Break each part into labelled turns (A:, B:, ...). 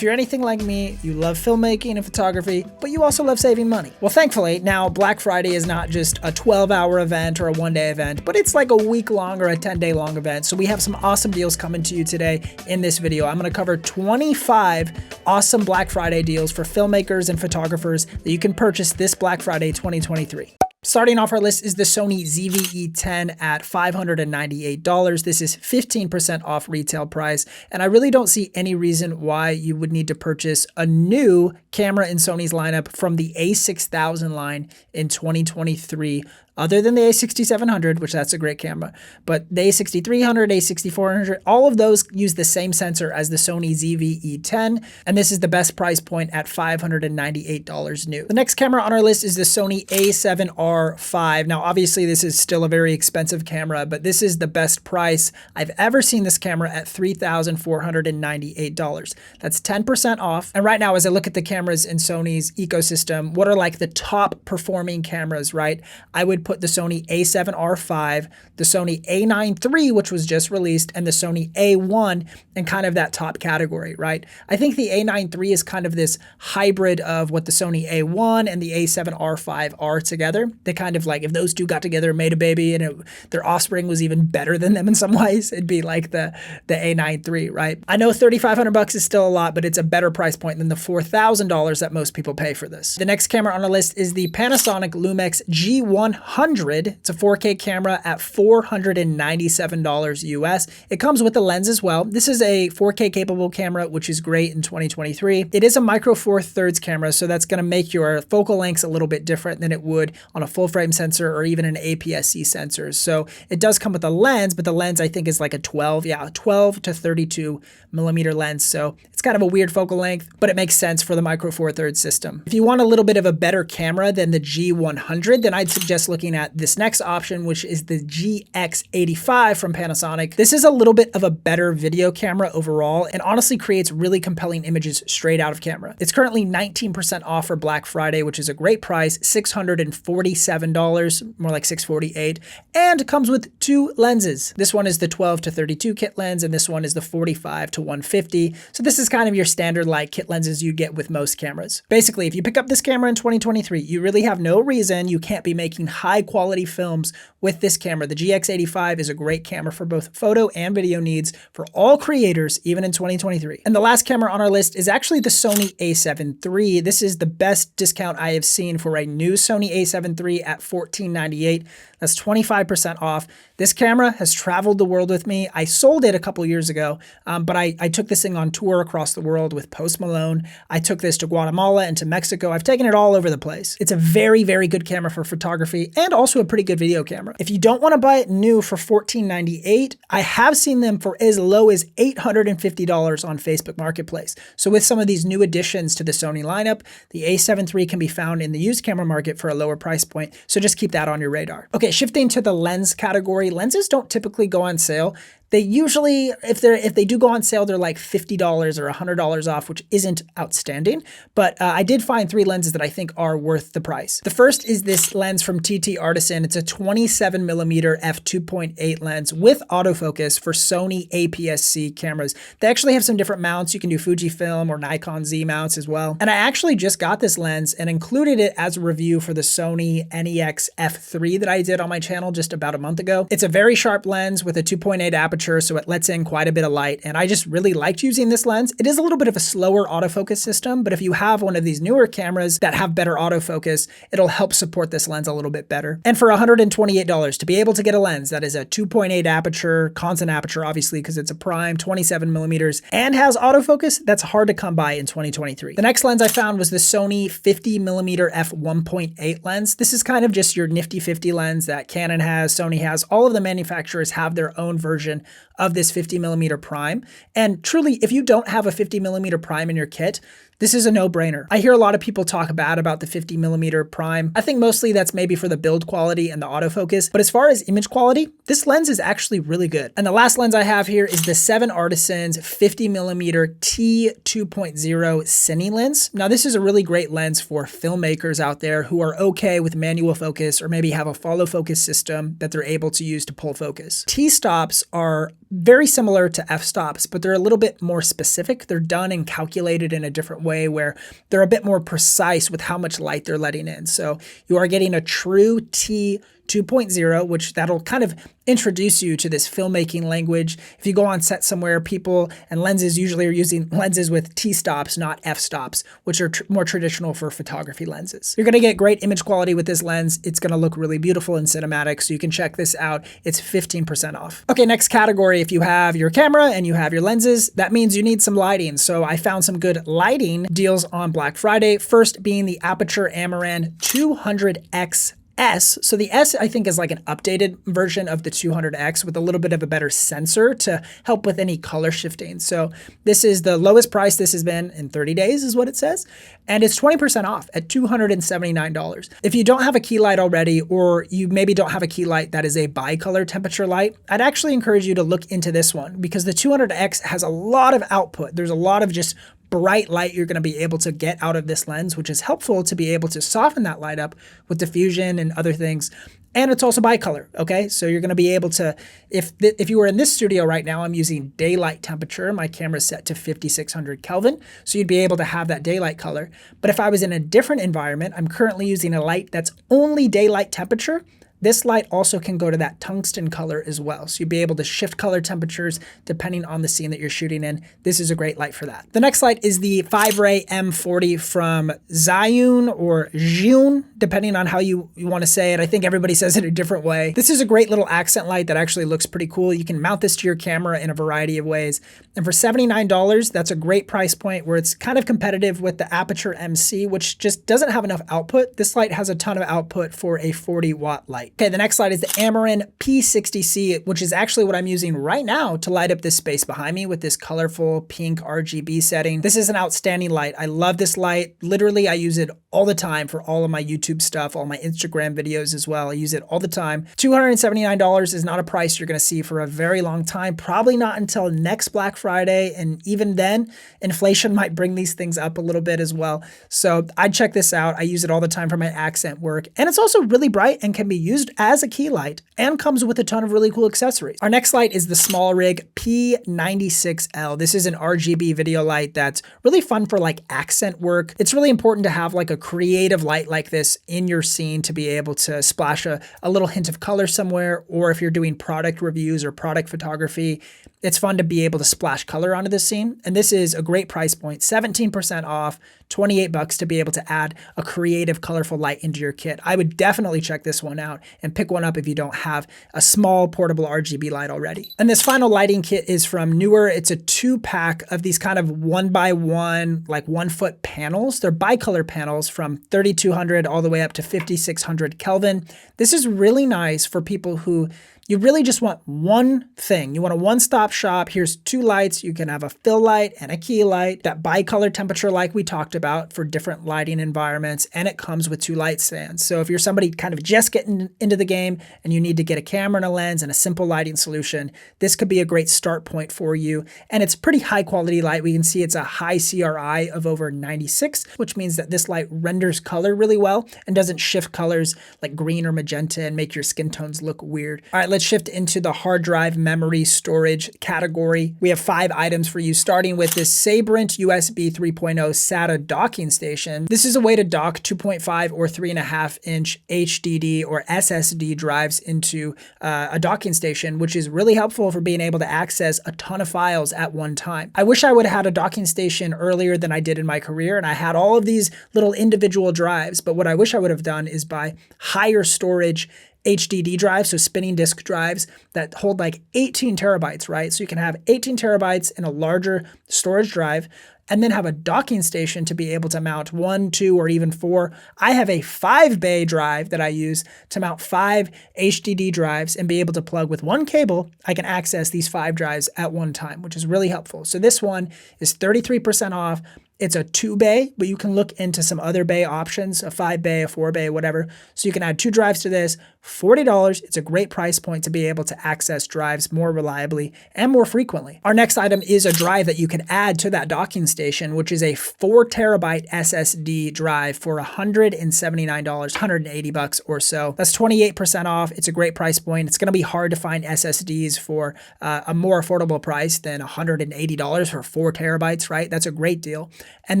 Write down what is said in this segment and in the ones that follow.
A: If you're anything like me, you love filmmaking and photography, but you also love saving money. Well, thankfully, now Black Friday is not just a 12-hour event or a one-day event, but it's like a week-long or a 10-day long event. So we have some awesome deals coming to you today in this video. I'm gonna cover 25 awesome Black Friday deals for filmmakers and photographers that you can purchase this Black Friday 2023. Starting off our list is the Sony ZV-E10 at $598. This is 15% off retail price, and I really don't see any reason why you would need to purchase a new camera in Sony's lineup from the a6000 line in 2023, other than the a6700, which that's a great camera. But the a6300, a6400, all of those use the same sensor as the Sony ZV-E10, and this is the best price point at $598 new. The next camera on our list is the Sony a7R5. Now, obviously, this is still a very expensive camera, but this is the best price I've ever seen this camera at $3,498. That's 10% off. And right now, as I look at the cameras in Sony's ecosystem, what are like the top performing cameras, right? I would put the Sony a7R5, the Sony a9 III, which was just released, and the Sony a1 in kind of that top category, right? I think the a9 III is kind of this hybrid of what the Sony a1 and the a7R5 are together. They kind of like, if those two got together and made a baby and their offspring was even better than them in some ways, it'd be like the a9 III, right? I know $3,500 is still a lot, but it's a better price point than the $4,000 that most people pay for this. The next camera on our list is the Panasonic Lumix G100. It's a 4K camera at $497 US. It comes with a lens as well. This is a 4K capable camera, which is great in 2023. It is a micro four thirds camera, so that's going to make your focal lengths a little bit different than it would on a full frame sensor or even an APS-C sensor. So it does come with a lens, but the lens I think is like a 12 to 32 millimeter lens. So it's kind of a weird focal length, but it makes sense for the micro four thirds system. If you want a little bit of a better camera than the G100, then I'd suggest looking at this next option, which is the GX85 from Panasonic. This is a little bit of a better video camera overall and honestly creates really compelling images straight out of camera. It's currently 19% off for Black Friday, which is a great price, $647, more like $648, and comes with two lenses. This one is the 12 to 32 kit lens, and this one is the 45 to 150. So this is kind of your standard like kit lenses you get with most cameras. Basically, if you pick up this camera in 2023, you really have no reason you can't be making high quality films with this camera. The GX85 is a great camera for both photo and video needs for all creators, even in 2023. And the last camera on our list is actually the Sony a7 III. This is the best discount I have seen for a new Sony a7 III at $1498. That's 25% off. This camera has traveled the world with me. I sold it a couple years ago, but I took this thing on tour across the world with Post Malone. I took this to Guatemala and to Mexico. I've taken it all over the place. It's a very, very good camera for photography and also a pretty good video camera. If you don't want to buy it new for $1498, I have seen them for as low as $850 on Facebook Marketplace. So with some of these new additions to the Sony lineup, the a7 III can be found in the used camera market for a lower price point. So just keep that on your radar. Okay, shifting to the lens category, lenses don't typically go on sale. They usually, if they do go on sale, they're like $50 or $100 off, which isn't outstanding. But I did find three lenses that I think are worth the price. The first is this lens from TT Artisan. It's a 27mm f2.8 lens with autofocus for Sony APS-C cameras. They actually have some different mounts. You can do Fujifilm or Nikon Z mounts as well. And I actually just got this lens and included it as a review for the Sony NEX F3 that I did on my channel just about a month ago. It's a very sharp lens with a 2.8 aperture, so it lets in quite a bit of light, and I just really liked using this lens. It is a little bit of a slower autofocus system, but if you have one of these newer cameras that have better autofocus, it'll help support this lens a little bit better. And for $128, to be able to get a lens that is a 2.8 aperture, constant aperture obviously because it's a prime, 27mm, and has autofocus, that's hard to come by in 2023. The next lens I found was the Sony 50mm f1.8 lens. This is kind of just your nifty 50 lens that Canon has, Sony has. All of the manufacturers have their own version of this 50mm prime. And truly, if you don't have a 50mm prime in your kit, this is a no-brainer. I hear a lot of people talk bad about the 50mm prime. I think mostly that's maybe for the build quality and the autofocus, but as far as image quality, this lens is actually really good. And the last lens I have here is the 7 Artisans 50mm T2.0 Cine lens. Now this is a really great lens for filmmakers out there who are okay with manual focus or maybe have a follow focus system that they're able to use to pull focus. T-stops are are very similar to f-stops, but they're a little bit more specific. They're done and calculated in a different way where they're a bit more precise with how much light they're letting in. So you are getting a true T 2.0, which that'll kind of introduce you to this filmmaking language. If you go on set somewhere, people and lenses usually are using lenses with T-stops, not f-stops, which are more traditional for photography lenses. You're gonna get great image quality with this lens. It's gonna look really beautiful in cinematic, so you can check this out. It's 15% off. Okay, next category, if you have your camera and you have your lenses, that means you need some lighting. So I found some good lighting deals on Black Friday. First being the Aperture Amaran 200X S. So the S, I think, is like an updated version of the 200X with a little bit of a better sensor to help with any color shifting. So this is the lowest price this has been in 30 days is what it says. And it's 20% off at $279. If you don't have a key light already, or you maybe don't have a key light that is a bicolor temperature light, I'd actually encourage you to look into this one because the 200X has a lot of output. There's a lot of just bright light you're going to be able to get out of this lens, which is helpful to be able to soften that light up with diffusion and other things. And it's also bicolor, okay? So you're going to be able to, if you were in this studio right now, I'm using daylight temperature. My camera's set to 5600 Kelvin, so you'd be able to have that daylight color. But if I was in a different environment, I'm currently using a light that's only daylight temperature. This light also can go to that tungsten color as well. So you'll be able to shift color temperatures depending on the scene that you're shooting in. This is a great light for that. The next light is the 5-ray M40 from Zhiyun or Zhiyun, depending on how you want to say it. I think everybody says it a different way. This is a great little accent light that actually looks pretty cool. You can mount this to your camera in a variety of ways. And for $79, that's a great price point where it's kind of competitive with the Aperture MC, which just doesn't have enough output. This light has a ton of output for a 40-watt light. Okay, the next light is the Amaran P60C, which is actually what I'm using right now to light up this space behind me with this colorful pink RGB setting. This is an outstanding light. I love this light. Literally, I use it all the time for all of my YouTube stuff, all my Instagram videos as well. I use it all the time. $279 is not a price you're gonna see for a very long time, probably not until next Black Friday. And even then, inflation might bring these things up a little bit as well. So I'd check this out. I use it all the time for my accent work. And it's also really bright and can be used as a key light and comes with a ton of really cool accessories. Our next light is the SmallRig P96L. This is an RGB video light that's really fun for like accent work. It's really important to have like a creative light like this in your scene to be able to splash a little hint of color somewhere, or if you're doing product reviews or product photography, it's fun to be able to splash color onto this scene. And this is a great price point, 17% off, $28 to be able to add a creative, colorful light into your kit. I would definitely check this one out and pick one up if you don't have a small portable RGB light already. And this final lighting kit is from Newer. It's a 2-pack of these kind of 1x1, like 1-foot panels. They're bicolor panels from 3200 all the way up to 5600 Kelvin. This is really nice for people who you really just want one thing. You want a one-stop shop. Here's 2 lights. You can have a fill light and a key light, that bicolor temperature like we talked about for different lighting environments, and it comes with 2 light stands. So if you're somebody kind of just getting into the game and you need to get a camera and a lens and a simple lighting solution, this could be a great start point for you. And it's pretty high quality light. We can see it's a high CRI of over 96, which means that this light renders color really well and doesn't shift colors like green or magenta and make your skin tones look weird. All right, let's shift into the hard drive memory storage category. We have 5 items for you, starting with this Sabrent USB 3.0 SATA docking station. This is a way to dock 2.5 or 3.5-inch HDD or SSD drives into a docking station, which is really helpful for being able to access a ton of files at one time. I wish I would have had a docking station earlier than I did in my career, and I had all of these little individual drives, but what I wish I would have done is buy higher storage HDD drives, so spinning disk drives that hold like 18 terabytes, right? So you can have 18 terabytes in a larger storage drive and then have a docking station to be able to mount 1, 2, or even 4. I have a 5-bay drive that I use to mount 5 HDD drives and be able to plug with one cable. I can access these 5 drives at one time, which is really helpful. So this one is 33% off. It's a 2-bay, but you can look into some other bay options, a 5-bay, a 4-bay, whatever. So you can add 2 drives to this, $40. It's a great price point to be able to access drives more reliably and more frequently. Our next item is a drive that you can add to that docking station, which is a 4 terabyte SSD drive for $179, $180 or so. That's 28% off. It's a great price point. It's going to be hard to find SSDs for a more affordable price than $180 for 4 terabytes, right? That's a great deal. And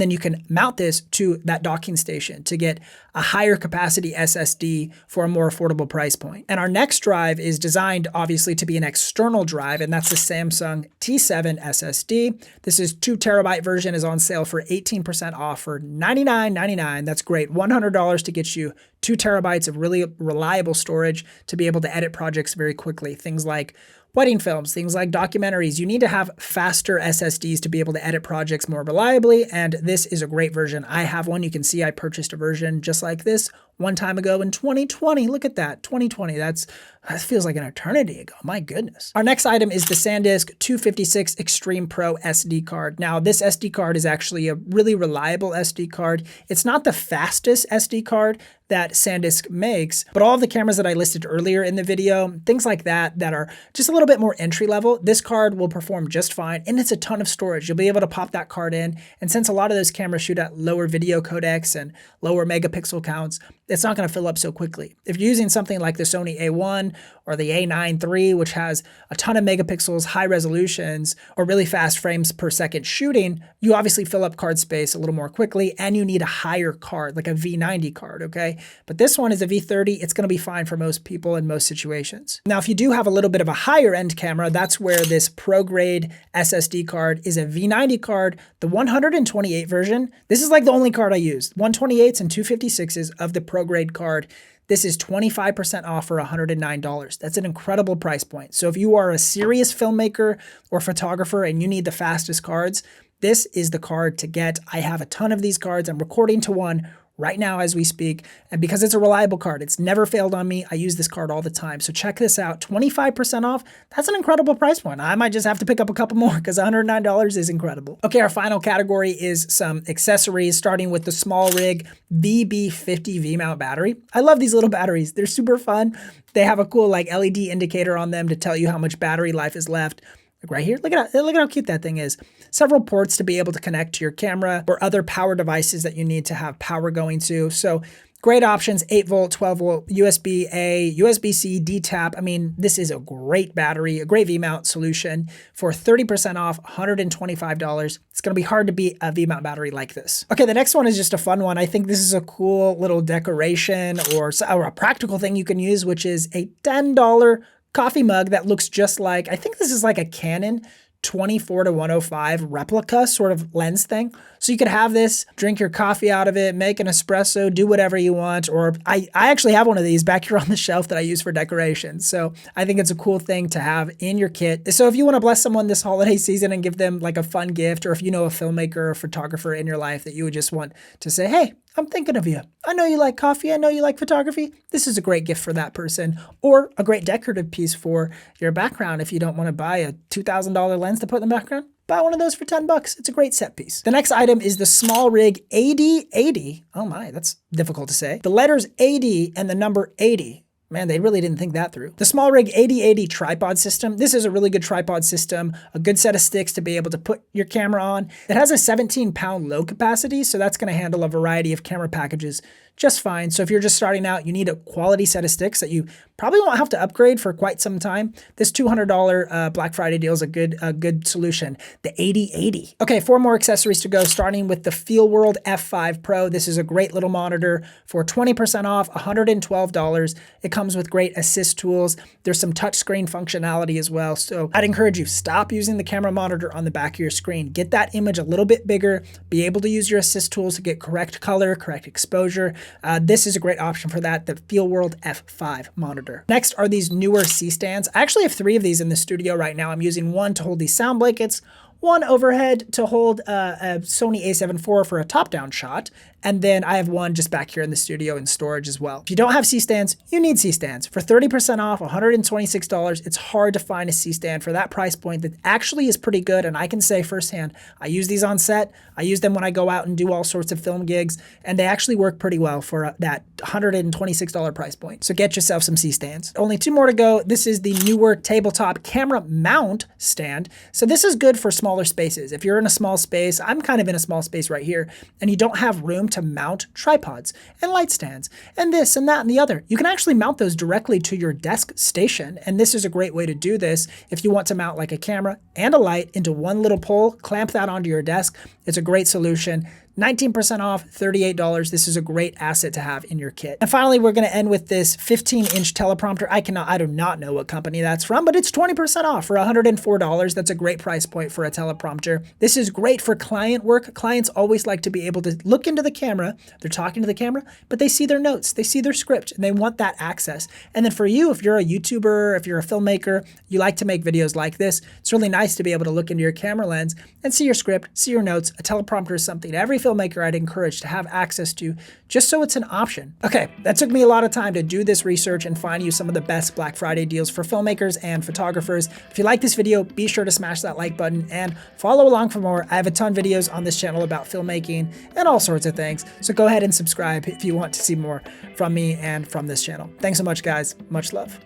A: then you can mount this to that docking station to get a higher capacity SSD for a more affordable price point. And our next drive is designed obviously to be an external drive, and that's the Samsung T7 SSD. This is 2 terabyte version, is on sale for 18% off for $99.99. That's great. $100 to get you 2 terabytes of really reliable storage to be able to edit projects very quickly. Things like wedding films, things like documentaries. You need to have faster SSDs to be able to edit projects more reliably, and this is a great version. I have one. You can see I purchased a version just like this one time ago in 2020. Look at that, 2020. That feels like an eternity ago. My goodness. Our next item is the SanDisk 256 Extreme Pro SD card. Now, this SD card is actually a really reliable SD card. It's not the fastest SD card that SanDisk makes, but all of the cameras that I listed earlier in the video, things like that are just a little bit more entry level, this card will perform just fine, and it's a ton of storage. You'll be able to pop that card in, and since a lot of those cameras shoot at lower video codecs and lower megapixel counts, it's not going to fill up so quickly. If you're using something like the Sony A1 or the A9 III, which has a ton of megapixels, high resolutions, or really fast frames per second shooting, you obviously fill up card space a little more quickly, and you need a higher card, like a V90 card, okay? But this one is a V30. It's going to be fine for most people in most situations. Now, if you do have a little bit of a higher end camera, that's where this pro grade SSD card is a V90 card, the 128 version. This is like the only card I used, 128s and 256s of the pro grade card. This is 25% off for $109. That's an incredible price point. So if you are a serious filmmaker or photographer and you need the fastest cards, this is the card to get. I have a ton of these cards. I'm recording to one right now as we speak. And because it's a reliable card, it's never failed on me. I use this card all the time. So check this out, 25% off. That's an incredible price point. I might just have to pick up a couple more because $109 is incredible. Okay, our final category is some accessories, starting with the SmallRig VB50 V-mount battery. I love these little batteries. They're super fun. They have a cool like LED indicator on them to tell you how much battery life is left. Like right here, look at how cute that thing is. Several ports to be able to connect to your camera or other power devices that you need to have power going to. So great options, 8 volt, 12 volt, USB-A, USB-C, D-tap. I mean, this is a great battery, a great V-mount solution for 30% off, $125. It's going to be hard to beat a V-mount battery like this. Okay, the next one is just a fun one. I think this is a cool little decoration or a practical thing you can use, which is a $10 coffee mug that looks just like, I think this is like a Canon 24-105 replica sort of lens thing. So you could have this, drink your coffee out of it, make an espresso, do whatever you want. Or I actually have one of these back here on the shelf that I use for decoration. So I think it's a cool thing to have in your kit. So if you want to bless someone this holiday season and give them like a fun gift, or if you know a filmmaker or photographer in your life that you would just want to say, hey, I'm thinking of you. I know you like coffee. I know you like photography. This is a great gift for that person, or a great decorative piece for your background. If you don't want to buy a $2,000 lens to put in the background, buy one of those for $10. It's a great set piece. The next item is the SmallRig 8080. Oh my, that's difficult to say. The letters 80 and the number 80. Man, they really didn't think that through. The SmallRig 8080 tripod system. This is a really good tripod system, a good set of sticks to be able to put your camera on. It has a 17-pound load capacity, so that's going to handle a variety of camera packages just fine. So if you're just starting out, you need a quality set of sticks that you probably won't have to upgrade for quite some time. This $200 Black Friday deal is a good solution. The 8080. Okay, 4 more accessories to go, starting with the FeelWorld F5 Pro. This is a great little monitor for 20% off, $112. It comes with great assist tools. There's some touchscreen functionality as well. So I'd encourage you, stop using the camera monitor on the back of your screen. Get that image a little bit bigger, be able to use your assist tools to get correct color, correct exposure. This is a great option for that, the FeelWorld F5 monitor. Next are these newer C-stands. I actually have 3 of these in the studio right now. I'm using one to hold these sound blankets, one overhead to hold a Sony a7 IV for a top-down shot, and then I have one just back here in the studio in storage as well. If you don't have C-stands, you need C-stands. For 30% off, $126, it's hard to find a C-stand for that price point that actually is pretty good, and I can say firsthand, I use these on set, I use them when I go out and do all sorts of film gigs, and they actually work pretty well for that $126 price point. So get yourself some C-stands. Only 2 more to go. This is the newer tabletop camera mount stand. So this is good for smaller spaces. If you're in a small space, I'm kind of in a small space right here, and you don't have room to mount tripods and light stands and this and that and the other. You can actually mount those directly to your desk station, and this is a great way to do this. If you want to mount like a camera and a light into one little pole, clamp that onto your desk. It's a great solution. 19% off, $38. This is a great asset to have in your kit. And finally, we're going to end with this 15-inch teleprompter. I do not know what company that's from, but it's 20% off for $104. That's a great price point for a teleprompter. This is great for client work. Clients always like to be able to look into the camera. They're talking to the camera, but they see their notes, they see their script, and they want that access. And then for you, if you're a YouTuber, if you're a filmmaker, you like to make videos like this, it's really nice to be able to look into your camera lens and see your script, see your notes. A teleprompter is something every filmmaker I'd encourage to have access to, just so it's an option. Okay, that took me a lot of time to do this research and find you some of the best Black Friday deals for filmmakers and photographers. If you like this video, be sure to smash that like button and follow along for more. I have a ton of videos on this channel about filmmaking and all sorts of things, so go ahead and subscribe if you want to see more from me and from this channel. Thanks so much, guys. Much love.